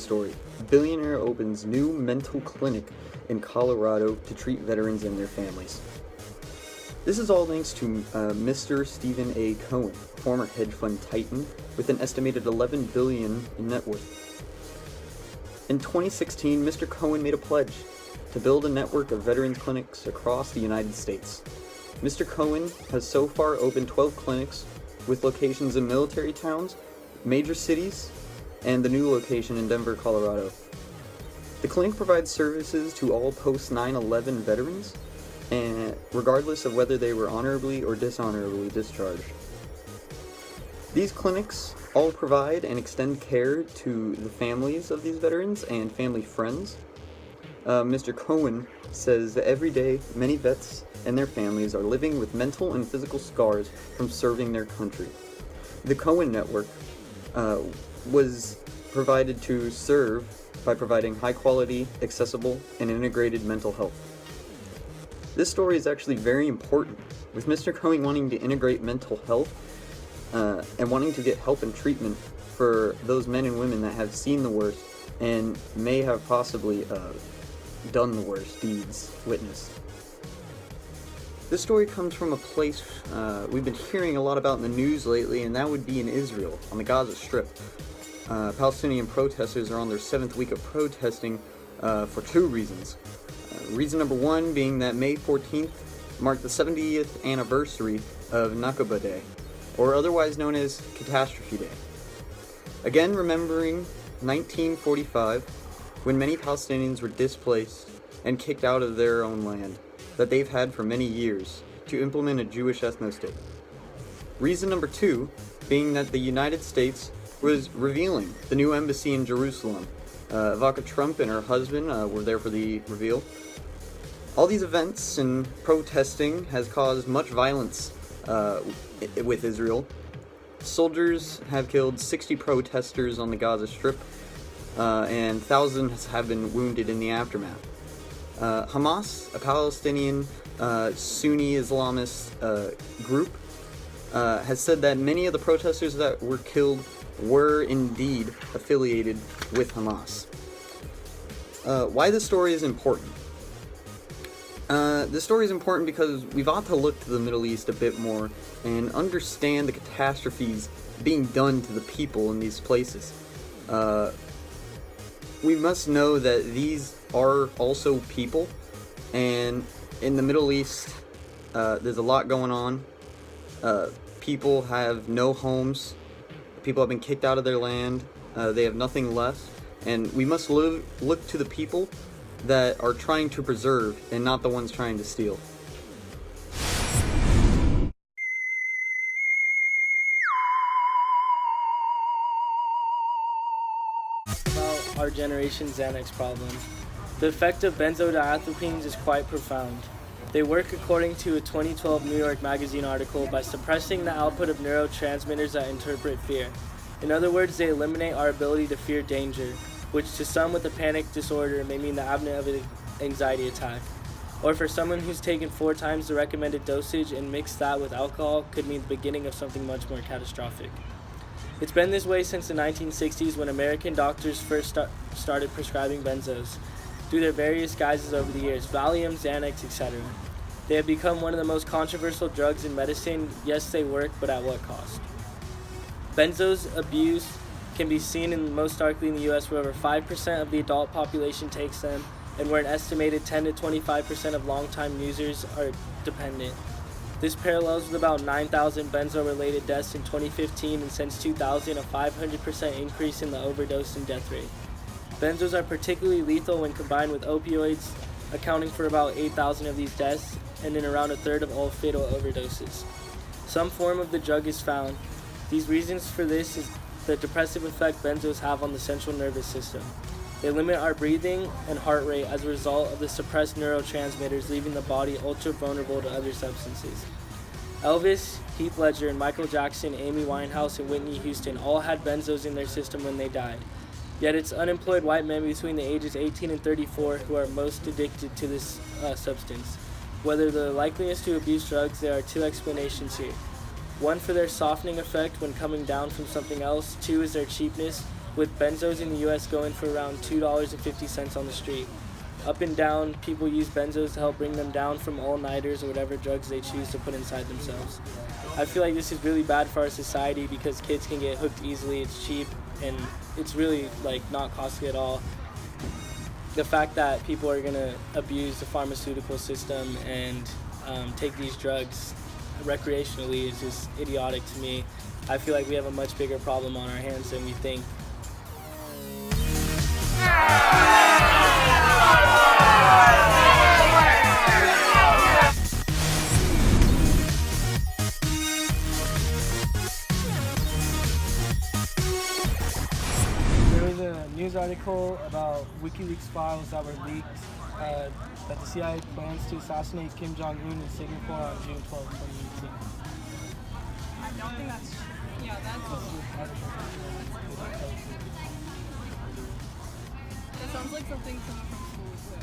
story. Billionaire opens new mental clinic in Colorado to treat veterans and their families. This is all thanks to Mr. Stephen A. Cohen, former hedge fund titan with an estimated $11 billion in net worth. In 2016, Mr. Cohen made a pledge to build a network of veterans clinics across the United States. Mr. Cohen has so far opened 12 clinics with locations in military towns, major cities, and the new location in Denver, Colorado. The clinic provides services to all post 9/11 veterans, and regardless of whether they were honorably or dishonorably discharged. These clinics all provide and extend care to the families of these veterans and family friends. Mr. Cohen says that every day many vets and their families are living with mental and physical scars from serving their country. The Cohen Network was provided to serve by providing high quality, accessible, and integrated mental health. This story is actually very important, with Mr. Cohen wanting to integrate mental health and wanting to get help and treatment for those men and women that have seen the worst and may have possibly done the worst deeds witnessed. This story comes from a place we've been hearing a lot about in the news lately, and that would be in Israel, on the Gaza Strip. Palestinian protesters are on their 7th week of protesting for two reasons. Reason number one being that May 14th marked the 70th anniversary of Nakba Day, or otherwise known as Catastrophe Day. Again, remembering 1945, when many Palestinians were displaced and kicked out of their own land that they've had for many years to implement a Jewish ethno-state. Reason number two being that the United States was revealing the new embassy in Jerusalem. Ivanka Trump and her husband were there for the reveal. All these events and protesting has caused much violence with Israel. Soldiers have killed 60 protesters on the Gaza Strip, and thousands have been wounded in the aftermath. Hamas, a Palestinian Sunni Islamist group, has said that many of the protesters that were killed were indeed affiliated with Hamas. Why this story is important? This story is important because we've ought to look to the Middle East a bit more and understand the catastrophes being done to the people in these places. We must know that these are also people, and in the Middle East, there's a lot going on. People have no homes. People have been kicked out of their land. They have nothing left, and we must look to the people that are trying to preserve and not the ones trying to steal. About our generation's Xanax problem. The effect of benzodiazepines is quite profound. They work, according to a 2012 New York Magazine article, by suppressing the output of neurotransmitters that interpret fear. In other words, they eliminate our ability to fear danger, which to some with a panic disorder may mean the absence of an anxiety attack. Or for someone who's taken 4 times the recommended dosage and mixed that with alcohol could mean the beginning of something much more catastrophic. It's been this way since the 1960s, when American doctors first started prescribing benzos through their various guises over the years: Valium, Xanax, etc. They have become one of the most controversial drugs in medicine. Yes, they work, but at what cost? Benzos abuse can be seen most starkly in the U.S., where over 5% of the adult population takes them, and where an estimated 10 to 25% of longtime users are dependent. This parallels with about 9,000 benzo-related deaths in 2015, and since 2000, a 500% increase in the overdose and death rate. Benzos are particularly lethal when combined with opioids, accounting for about 8,000 of these deaths, and in around a third of all fatal overdoses. Some form of the drug is found. These reasons for this is the depressive effect benzos have on the central nervous system. They limit our breathing and heart rate as a result of the suppressed neurotransmitters, leaving the body ultra vulnerable to other substances. Elvis, Heath Ledger, and Michael Jackson, Amy Winehouse, and Whitney Houston all had benzos in their system when they died. Yet it's unemployed white men between the ages 18 and 34 who are most addicted to this substance. Whether the likeliness to abuse drugs, there are 2 explanations here. One, for their softening effect when coming down from something else. 2 is their cheapness, with benzos in the U.S. going for around $2.50 on the street. Up and down, people use benzos to help bring them down from all-nighters or whatever drugs they choose to put inside themselves. I feel like this is really bad for our society because kids can get hooked easily, it's cheap, and it's really like not costly at all. The fact that people are gonna abuse the pharmaceutical system and take these drugs recreationally is just idiotic to me. I feel like we have a much bigger problem on our hands than we think. There was a news article about WikiLeaks files that were leaked that the CIA plans to assassinate Kim Jong-un in Singapore on June 12, 2018. I don't think that's true. Yeah, that's That sounds like something someone from school would say.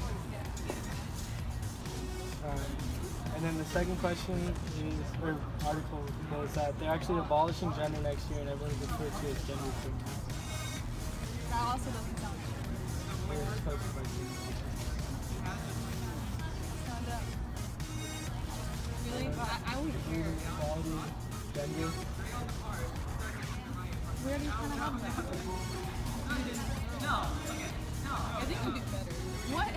And then the second question is, or article was that they're actually abolishing gender next year and everyone's referred to as gender free. That also doesn't sound true. Sound dumb. Really? I wouldn't care. Equality, gender. We already kind of have that. I think we do better. What?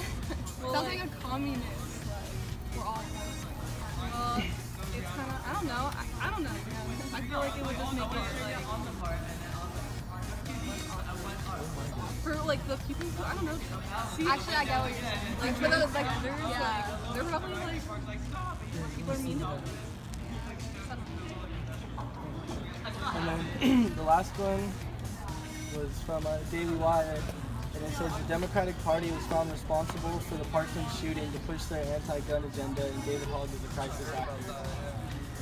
Sounds like a communist. Like, we're all it's kind of, I don't know. I don't know. I feel like it would just make it like, for like the people who, I don't know. See, actually, I get what you're saying. Like for those, like, there's like, they're probably like, people are mean to them. And then the last one was from Daily Wire, and it says the Democratic Party was found responsible for the Parkland shooting to push their anti-gun agenda, and David Hogg is a crisis actor.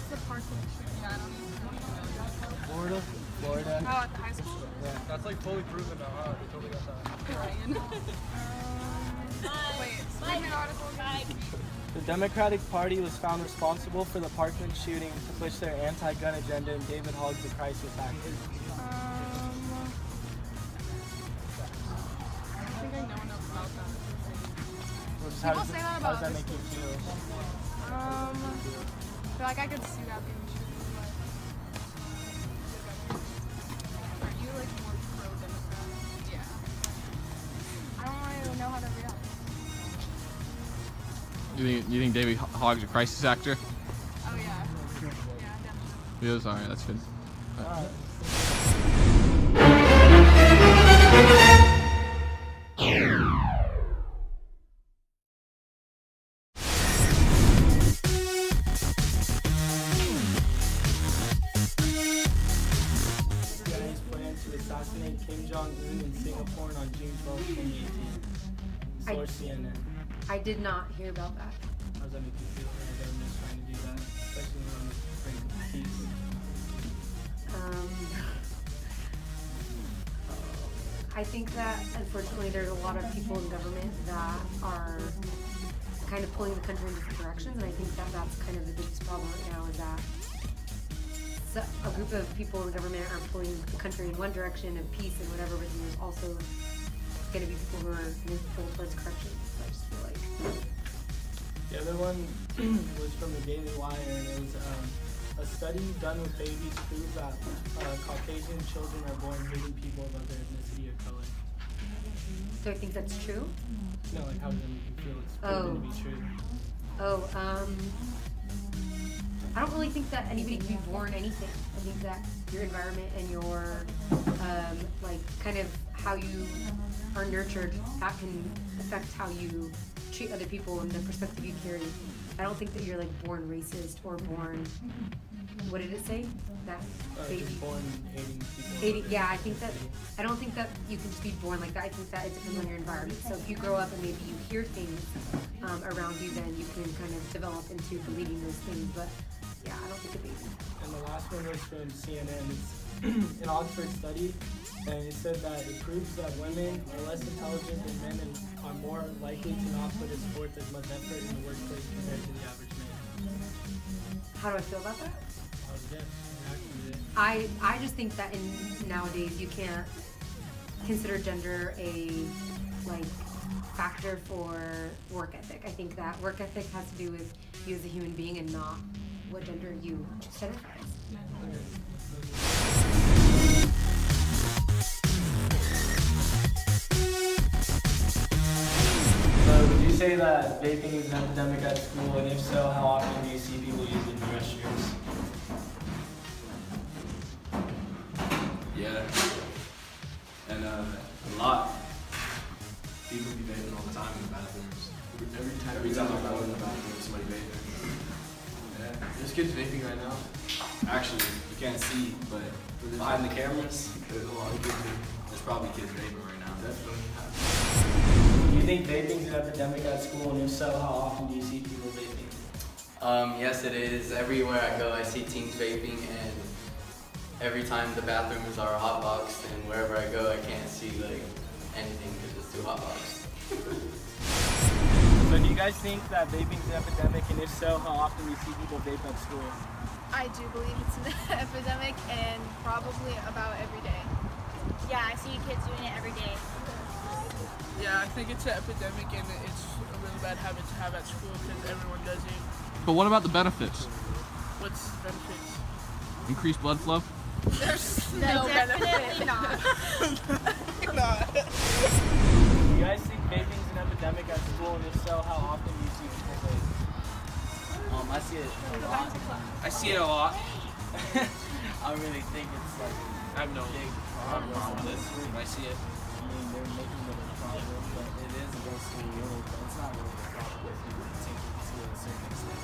The Parkland shooting. Yeah, I don't know. Florida. Oh, at the high school? Yeah. That's like fully proven now, huh? They totally got that. Ryan. Wait, so read the article again. The Democratic Party was found responsible for the Parkland shooting to push their anti-gun agenda, and David Hogg is a crisis actor. I think I know enough about that. How People say that how about does that other make you feel? I feel like I could see that being true. Like, are you like more pro-Democrat? Yeah. I don't really know how to react. You think David Hogg's a crisis actor? Oh yeah. Yeah, definitely. He is? Alright, that's good. CIA's plan to assassinate Kim Jong-un in Singapore on June 12, 2018. Source CNN. I did not hear about that. How does that make you feel when the government's trying to do that, especially when it's brings peace? I think that unfortunately there's a lot of people in government that are kind of pulling the country in different directions, and I think that that's kind of the biggest problem right now is that a group of people in government are pulling the country in one direction of peace and whatever, but then there's also going to be people who are going to pull towards corruption. So I just feel like The other one was from the Daily Wire, and it was a study done with babies proves that Caucasian children are born hating people of other ethnicity or color. so I think that's true. No, like how does that make you feel? It's proven to be true. I don't really think that anybody can be born anything. I think that your environment and your like kind of how you are nurtured, that can affect how you treat other people and the perspective you carry. I don't think that you're like born racist or born, what did it say? That baby. Just born hating people. Yeah, I think that, I don't think that you can just be born like that. I think that it depends on your environment. So if you grow up and maybe you hear things around you, then you can kind of develop into believing those things. But yeah, I don't think a baby. And the last one was from CNN. It's an Oxford study, and it said that it proves that women are less intelligent than men and are more likely to not put forth as much effort in the workplace compared to the average man. How do I feel about that? I was there. I just think that in nowadays you can't consider gender a like factor for work ethic. I think that work ethic has to do with you as a human being and not what gender you choose to identify as. So, would you say that vaping is an epidemic at school, and if so, how often do you see people use it in the restrooms? Yeah, and a lot. People be vaping all the time in the bathrooms. Every time I go in the bathroom, somebody vaping. Yeah, there's kids vaping right now. Actually, you can't see, but behind the cameras, there's a lot of kids. There's probably kids vaping right now. Definitely. Do you think vaping is an epidemic at school, and if so, how often do you see people vaping? Yes, it is. Everywhere I go, I see teens vaping, and every time the bathrooms are hotboxed, and wherever I go, I can't see like anything because it's too hotboxed. So, do you guys think that vaping is an epidemic, and if so, how often do you see people vape at school? I do believe it's an epidemic and probably about every day. Yeah, I see kids doing it every day. Yeah, I think it's an epidemic and it's a really bad habit to have at school because everyone does it. But what about the benefits? What's the benefits? Increased blood flow? There's No, no definitely benefit. not. Do you guys think vaping is an epidemic at school, and if so, how often do you see people vape? I see it a lot. I see it a lot. I really think it's like I have no big problem with it. I see it. I mean, they're making it a problem, but it is against the rule, but it's not really a problem if you take it to a certain extent.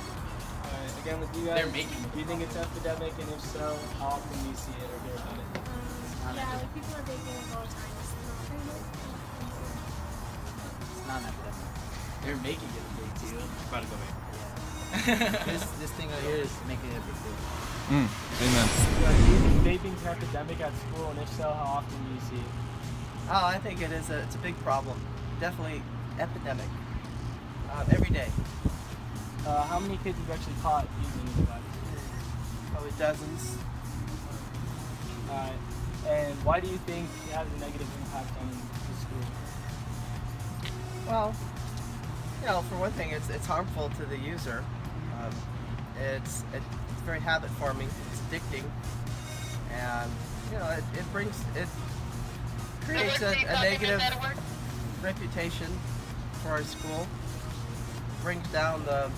Alright, again with you guys, They're making do you think it's an epidemic, and if so, how often do you see it or hear about it? Yeah, like people are vaping it all the time. It's not an epidemic. They're making it a big deal. About to go vape. This thing right here is making it a big deal. Amen. Yeah, do you think vaping's an epidemic at school, and if so, how often do you see it? Oh, I think it is. It's a big problem. Definitely epidemic. Every day. How many kids have you actually caught using the device? Probably dozens. And why do you think it has a negative impact on the school? Well, for one thing, it's harmful to the user. It's very habit forming. It's addicting, and it creates a negative reputation for our school. Brings down the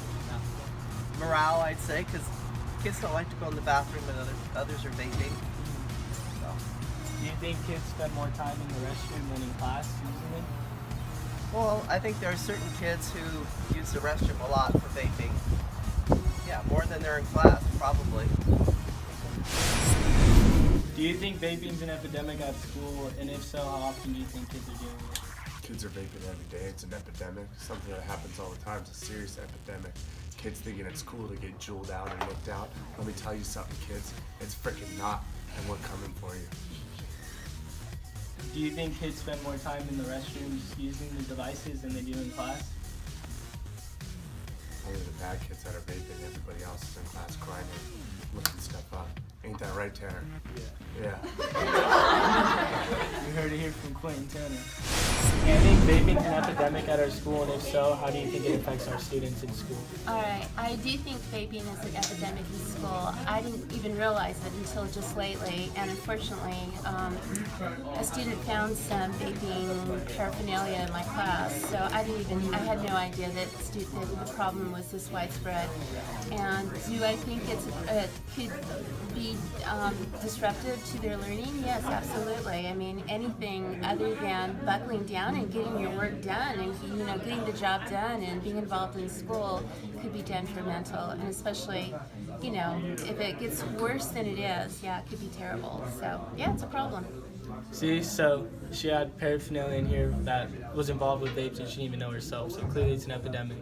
morale, I'd say, because kids don't like to go in the bathroom and others are vaping. So. Do you think kids spend more time in the restroom than in class using it? Well, I think there are certain kids who use the restroom a lot for vaping. Yeah, more than they're in class, probably. Do you think vaping's an epidemic at school, and if so, how often do you think kids are doing it? Kids are vaping every day. It's an epidemic. Something that happens all the time. It's a serious epidemic. Kids thinking it's cool to get jeweled out and nicked out. Let me tell you something, kids. It's freaking not, and we're coming for you. Do you think kids spend more time in the restrooms using the devices than they do in class? Only the bad kids that are vaping. Everybody else is in class grinding, looking stuff up. Ain't that right, Tanner? Yeah. You heard it here from Quentin Tanner. Do you think vaping's an epidemic at our school, and if so, how do you think it affects our students in school? Alright, I do think vaping is an epidemic in school. I didn't even realize it until just lately, and unfortunately, a student found some vaping paraphernalia in my class, so I had no idea that the problem was this widespread. And do I think it could be disruptive to their learning? Yes, absolutely. I mean, anything other than buckling down and getting your work done and getting the job done and being involved in school could be detrimental, and especially if it gets worse than it is, yeah, it could be terrible. So yeah, it's a problem. See, so she had paraphernalia in here that was involved with vapes and she didn't even know herself, so clearly it's an epidemic.